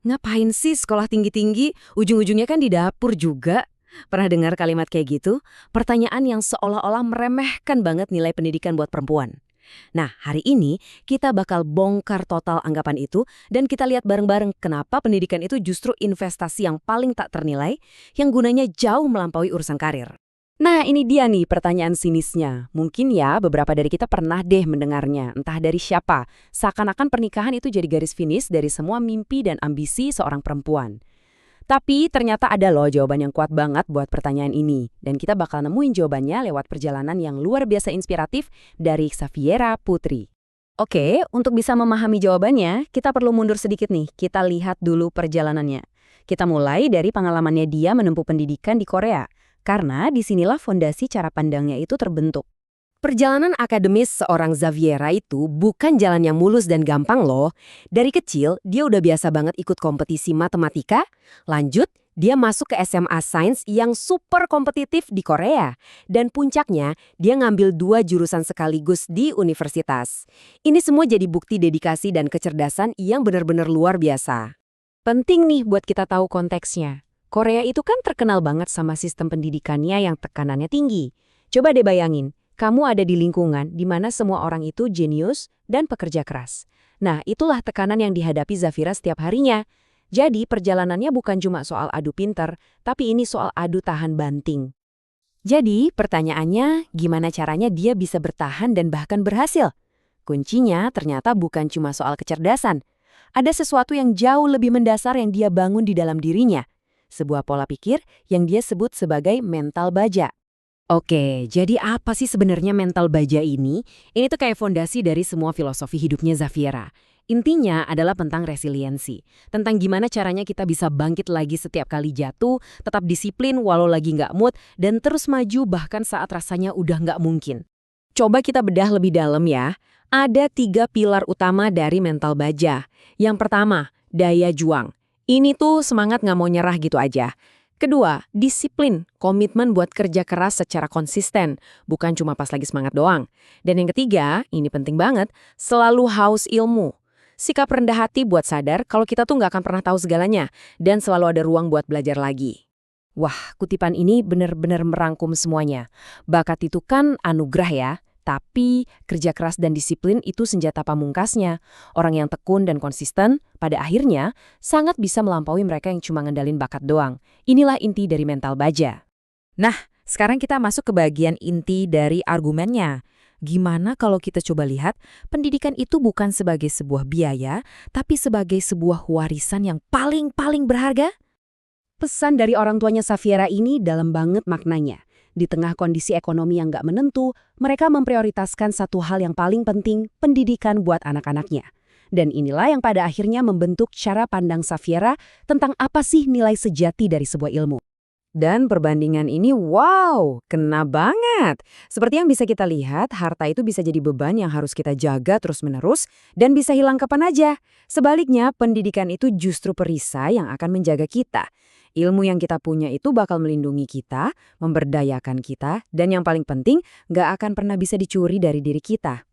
Ngapain sih sekolah tinggi-tinggi? Ujung-ujungnya kan di dapur juga. Pernah dengar kalimat kayak gitu? Pertanyaan yang seolah-olah meremehkan banget nilai pendidikan buat perempuan. Nah, hari ini kita bakal bongkar total anggapan itu dan kita lihat bareng-bareng kenapa pendidikan itu justru investasi yang paling tak ternilai yang gunanya jauh melampaui urusan karir. Nah, ini dia nih pertanyaan sinisnya. Mungkin ya beberapa dari kita pernah deh mendengarnya, entah dari siapa. Seakan-akan pernikahan itu jadi garis finish dari semua mimpi dan ambisi seorang perempuan. Tapi ternyata ada loh jawaban yang kuat banget buat pertanyaan ini. Dan kita bakal nemuin jawabannya lewat perjalanan yang luar biasa inspiratif dari Xaviera Putri. Oke, untuk bisa memahami jawabannya, kita perlu mundur sedikit nih. Kita lihat dulu perjalanannya. Kita mulai dari pengalamannya dia menempuh pendidikan di Korea. Karena disinilah fondasi cara pandangnya itu terbentuk. Perjalanan akademis seorang Xaviera itu bukan jalan yang mulus dan gampang loh. Dari kecil, dia udah biasa banget ikut kompetisi matematika. Lanjut, dia masuk ke SMA Sains yang super kompetitif di Korea. Dan puncaknya, dia ngambil 2 jurusan sekaligus di universitas. Ini semua jadi bukti dedikasi dan kecerdasan yang benar-benar luar biasa. Penting nih buat kita tahu konteksnya. Korea itu kan terkenal banget sama sistem pendidikannya yang tekanannya tinggi. Coba deh bayangin, kamu ada di lingkungan di mana semua orang itu jenius dan pekerja keras. Nah, itulah tekanan yang dihadapi Xaviera setiap harinya. Jadi, perjalanannya bukan cuma soal adu pinter, tapi ini soal adu tahan banting. Jadi, pertanyaannya, gimana caranya dia bisa bertahan dan bahkan berhasil? Kuncinya ternyata bukan cuma soal kecerdasan. Ada sesuatu yang jauh lebih mendasar yang dia bangun di dalam dirinya. Sebuah pola pikir yang dia sebut sebagai mental baja. Oke, jadi apa sih sebenarnya mental baja ini? Ini tuh kayak fondasi dari semua filosofi hidupnya Xaviera. Intinya adalah tentang resiliensi. Tentang gimana caranya kita bisa bangkit lagi setiap kali jatuh, tetap disiplin walau lagi nggak mood, dan terus maju bahkan saat rasanya udah nggak mungkin. Coba kita bedah lebih dalam ya. Ada 3 pilar utama dari mental baja. Yang pertama, daya juang. Ini tuh semangat nggak mau nyerah gitu aja. Kedua, disiplin, komitmen buat kerja keras secara konsisten, bukan cuma pas lagi semangat doang. Dan yang ketiga, ini penting banget, selalu haus ilmu. Sikap rendah hati buat sadar kalau kita tuh nggak akan pernah tahu segalanya, dan selalu ada ruang buat belajar lagi. Wah, kutipan ini benar-benar merangkum semuanya. Bakat itu kan anugerah ya. Tapi kerja keras dan disiplin itu senjata pamungkasnya. Orang yang tekun dan konsisten, pada akhirnya sangat bisa melampaui mereka yang cuma ngendalin bakat doang. Inilah inti dari mental baja. Nah, sekarang kita masuk ke bagian inti dari argumennya. Gimana kalau kita coba lihat, pendidikan itu bukan sebagai sebuah biaya, tapi sebagai sebuah warisan yang paling berharga? Pesan dari orang tuanya Xaviera ini dalam banget maknanya. Di tengah kondisi ekonomi yang nggak menentu, mereka memprioritaskan satu hal yang paling penting, pendidikan buat anak-anaknya. Dan inilah yang pada akhirnya membentuk cara pandang Xaviera tentang apa sih nilai sejati dari sebuah ilmu. Dan perbandingan ini, wow, kena banget. Seperti yang bisa kita lihat, harta itu bisa jadi beban yang harus kita jaga terus-menerus dan bisa hilang kapan aja. Sebaliknya, pendidikan itu justru perisai yang akan menjaga kita. Ilmu yang kita punya itu bakal melindungi kita, memberdayakan kita, dan yang paling penting, nggak akan pernah bisa dicuri dari diri kita.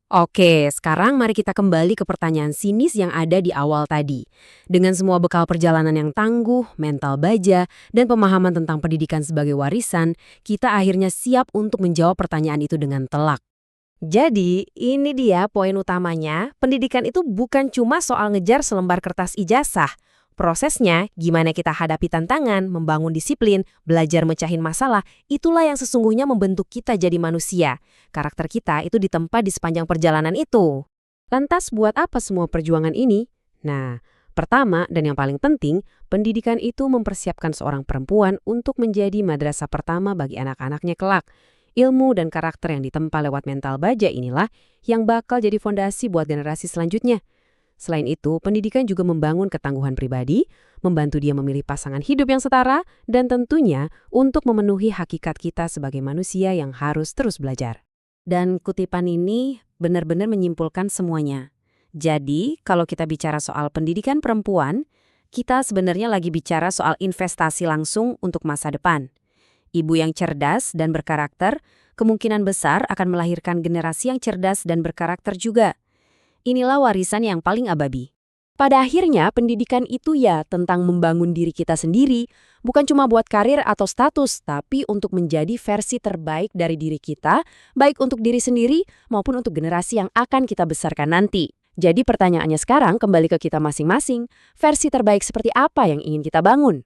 Oke, sekarang mari kita kembali ke pertanyaan sinis yang ada di awal tadi. Dengan semua bekal perjalanan yang tangguh, mental baja, dan pemahaman tentang pendidikan sebagai warisan, kita akhirnya siap untuk menjawab pertanyaan itu dengan telak. Jadi, ini dia poin utamanya, pendidikan itu bukan cuma soal ngejar selembar kertas ijazah. Prosesnya, gimana kita hadapi tantangan, membangun disiplin, belajar mecahin masalah, itulah yang sesungguhnya membentuk kita jadi manusia. Karakter kita itu ditempa di sepanjang perjalanan itu. Lantas buat apa semua perjuangan ini? Nah, pertama dan yang paling penting, pendidikan itu mempersiapkan seorang perempuan untuk menjadi madrasah pertama bagi anak-anaknya kelak. Ilmu dan karakter yang ditempa lewat mental baja inilah yang bakal jadi fondasi buat generasi selanjutnya. Selain itu, pendidikan juga membangun ketangguhan pribadi, membantu dia memilih pasangan hidup yang setara, dan tentunya untuk memenuhi hakikat kita sebagai manusia yang harus terus belajar. Dan kutipan ini benar-benar menyimpulkan semuanya. Jadi, kalau kita bicara soal pendidikan perempuan, kita sebenarnya lagi bicara soal investasi langsung untuk masa depan. Ibu yang cerdas dan berkarakter, kemungkinan besar akan melahirkan generasi yang cerdas dan berkarakter juga. Inilah warisan yang paling abadi. Pada akhirnya, pendidikan itu ya tentang membangun diri kita sendiri, bukan cuma buat karir atau status, tapi untuk menjadi versi terbaik dari diri kita, baik untuk diri sendiri maupun untuk generasi yang akan kita besarkan nanti. Jadi pertanyaannya sekarang kembali ke kita masing-masing, versi terbaik seperti apa yang ingin kita bangun?